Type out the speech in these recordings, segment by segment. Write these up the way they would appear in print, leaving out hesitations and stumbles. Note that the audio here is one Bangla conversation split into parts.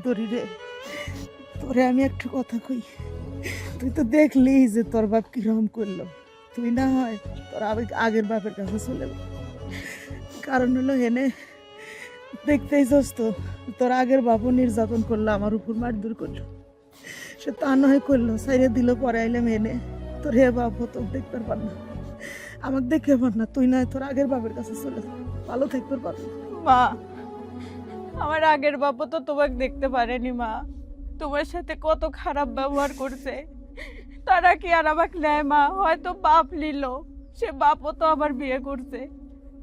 দড়ি রে, তোরে আমি একটা কথা কই, তুই তো দেখলি যে তোর বাপ কিরকম করলো। তুই না হয় তোর আগের বাপের কাছে চলে যা। কারণ হলো হেনে দেখতেই তো তোর আগের বাপও নির্যাতন করলো, আমার উপর মারধর করলো। সে তা নয় করলো, সাইরে দিল, পরে আইলাম এনে। তোর হে বাপ তো দেখতে পার না, আমাকে দেখে পার না। তুই নয় তোর আগের বাপের কাছে চলে যা, ভালো থাকতে পার না। মা, আমার আগের বাবা তো তোমাকে দেখতে পারেনি মা। তোমার সাথে কত খারাপ ব্যবহার করছে, তারা কি আর আমাকে নেয় মা? হয়তো বাপ নিল, সে বাপও তো আবার বিয়ে করছে,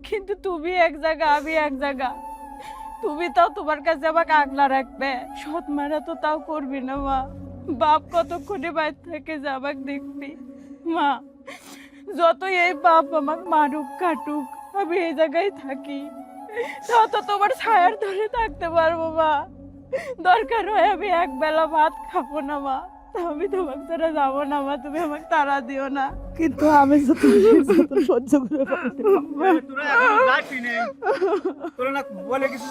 কিন্তু তুমি এক জায়গা আমি এক জায়গা। তুমি তাও তোমার কাছে আমাকে আগলা রাখবে, সৎ মারা তো তাও করবি না মা। বাপ কতক্ষণে বাইরে থেকে যে আমাকে দেখবি মা। যতই এই বাপ আমাকে মারুক কাটুক, আমি এই জায়গায় থাকি, তাও তো তোমার ছায়ার ধরে থাকতে পারবো মা। দরকার হয় আমি এক বেলা ভাত খাবো না মা, তা আমি তোমাকে ছাড়া যাবো না মা। তুমি আমাকে তাড়া দিও না। কিন্তু আমি তো তোর নির্যাতন সহ্য করে পারতে পারবো না। তোরা এখনো যাসনি নেই, তোরা না বলে কিছু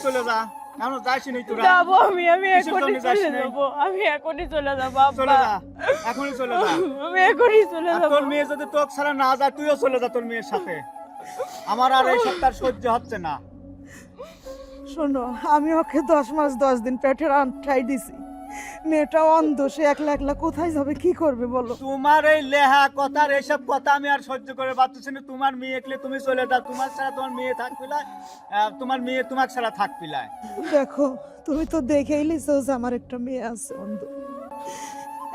চলে যা, এখনো যাসনি নেই তোরা। যাবো আমি কিসের এখনই জন্য যাস চলে নাই? যাবো, আমি এখনই চলে যাবো চলে আব্বা। যা, এখনই চলে যা। আমি এখনই চলে আর যাবো। তোর মেয়ে যদি তোক ছাড়া না যায়, তুইও চলে যা তোর মেয়ের সাথে। আমার আর এই সপ্তাহ সহ্য হচ্ছে না। শোনো, আমি ওকে 10 মাস 10 দিন পেটের আন্টাই দিছি। মেয়েটা অন্ধ, সে একলা একলা কোথায় যাবে, কি করবে বলো? তোমার এই লেহা কথার এইসব কথা আমি আর সহ্য করে পারতেছি না। তোমার মেয়ে একলে তুমি চলে যাও, তোমার ছাড়া তোমার মেয়ে থাকবি না, তোমার মেয়ে তোমার ছাড়া থাকবি না। দেখো, তুমি তো দেখেই লিছো যে আমার একটা মেয়ে আছে অন্ধ।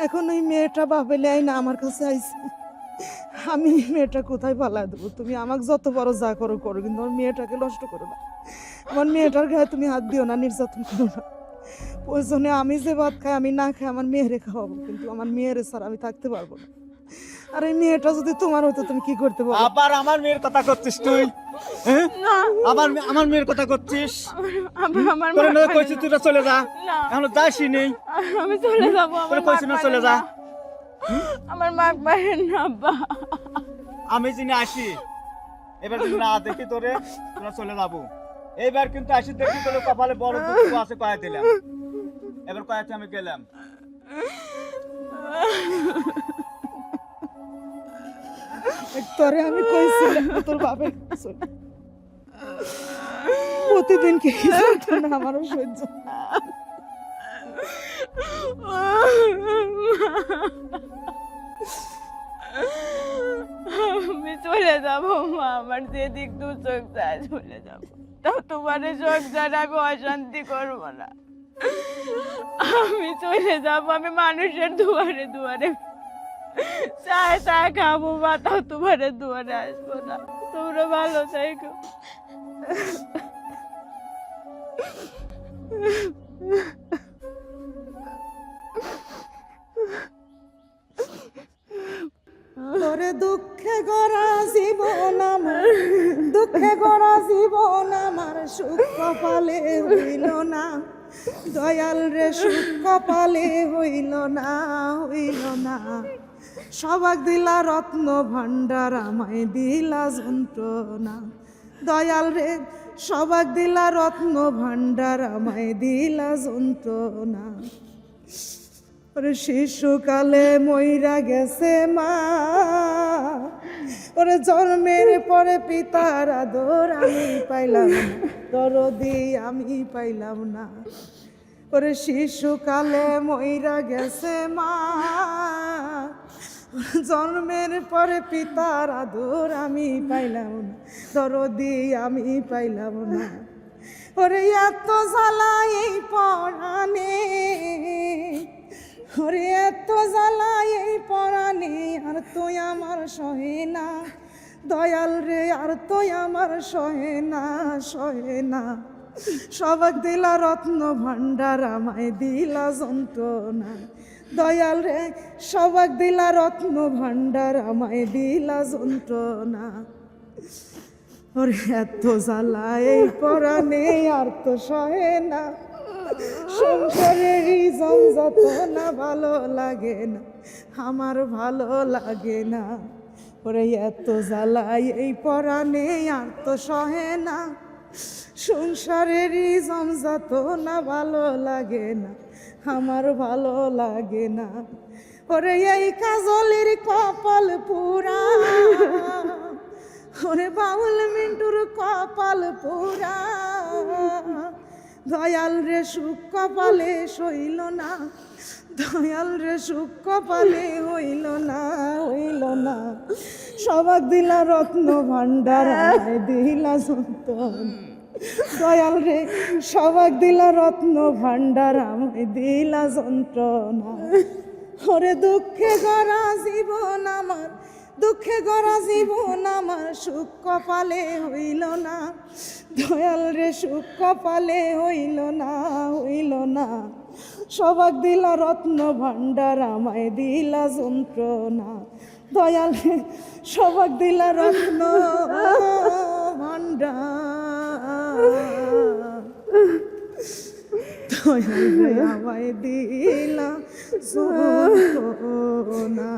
এখন ওই মেয়েটা বাপেলে আই না আমার কাছে আইছে, আমি মেয়েটা কোথায় পালায় দেবো? তুমি আমাকে যত বড় যা করো করো, কিন্তু আমার মেয়েটাকে নষ্ট করো না। আমার মেয়েটার গায়ে তুমি হাত দিও না, নির্যাতন করো না। প্রয়োজনে আমি যে ভাত খাই আমি না খাই আমার মেয়েরে খাওয়াবো, কিন্তু আমার মেয়েরে ছাড়া আমি থাকতে পারবো না। আর এই মেয়েটা যদি তোমার হতো তুমি কি করতে পারো? আবার আমার মেয়ের কথা করছিস তুই, হ্যাঁ? না, আমার মেয়ের কথা করছিস। আমার তোর মা না মানে কইছি না। তুই চলে যা, না, এখনো যাসই নেই। আমি চলে যাবো। তোর আমার কইছি না মাক চলে মানে যা। না। আমার মাক মারেন না আব্বা। আমি যিনি আসি, এবার যদি না দেখি তোরা চলে যাবো। এইবার কিন্তু আসি দেখি তোর কপালে বড় দুঃখ আছে, কয়ে দিলাম। এবার কয়েতে আমি গেলাম। তোরে আমি কইছিলাম না তোর বাপের কাছে। প্রতিদিন কি না আমারও সহ্য। আমি চলে যাবো মা, আমার যেদিক দু চোখ যায় চলে যাবো। তাও তোমার চোখ যায় আমি অশান্তি করবো না। আমি চলে যাবো, আমি মানুষের দুয়ারে দুয়ারে চায় চা খাবো মা, তাও তোমার দুয়ারে আসবো না। তোমরা ভালো থাকো। তোরে দুঃখে গড়া জীবন আমার, দুঃখে গড়া জীবন আমার সুখ কপালে হইল না। দয়াল রে, সুখ কপালে হইল না, হইল না। সবাক দিলা রত্ন ভান্ডার, আমায় দিলা যন্ত্রণা। দয়াল রে, সবাক দিলা রত্ন ভান্ডার, আমায় দিলা যন্ত্রণা। ওরে শিশুকালে মইরা গেছে মা, ওরে জন্মের পরে পিতার আদর আমি পাইলাম না, দরদি আমি পাইলাম না। ওরে শিশুকালে মইরা গেছে মা, জন্মের পরে পিতার আদর আমি পাইলাম না, দরদি আমি পাইলাম না। ওরে এত জ্বালা এই পরাণে, ওরে এত জ্বালা এই পরাণে, আর তুই আমার সহে না। দয়াল রে, আর তুই আমার সহে না, সহে না। সবাক দিলা রত্ন ভান্ডার, আমায় দিলা যন্ত্রণা। দয়াল রে, সবাক দিলা রত্ন ভান্ডার, আমায় দিলা যন্ত্রণা। ওরে এত জ্বালা এই পরাণে, আর তো সহে না। সংসারের যত না ভালো লাগে না, আমার ভালো লাগে না। ওরে এত জ্বালা এই পরাণে, আর তো সহে না। সংসারেরই জমজাত না ভালো লাগে না, আমার ভালো লাগে না। ওরে এই কাজলের কপাল পুরা, ওরে বাউল মিন্টুর কপাল পুরা, দয়াল রে সুখ কপালে সইল না, দয়াল রে সুখ কপালে হইল না, হইল না। সবাক দিলা রত্ন ভান্ডার আমায় দিলা সন্তান, দয়াল রে সবাক দিলা রত্ন ভান্ডার আমায় দিলা যন্ত্রণা। ওরে দুঃখে গড়া জীবন আমার, দুঃখে গড়া জীবন আমার, সুখ কপালে হইল না, দয়াল রে সুখ কপালে হইল না, হইল না। সবাক দিলা রত্ন ভান্ডার আমায় দিলা যন্ত্রণা, দয়াল রে সবাক দিলা রত্ন ভান্ডার, দয়াল রে আমায় দিলা যন্ত্রণা।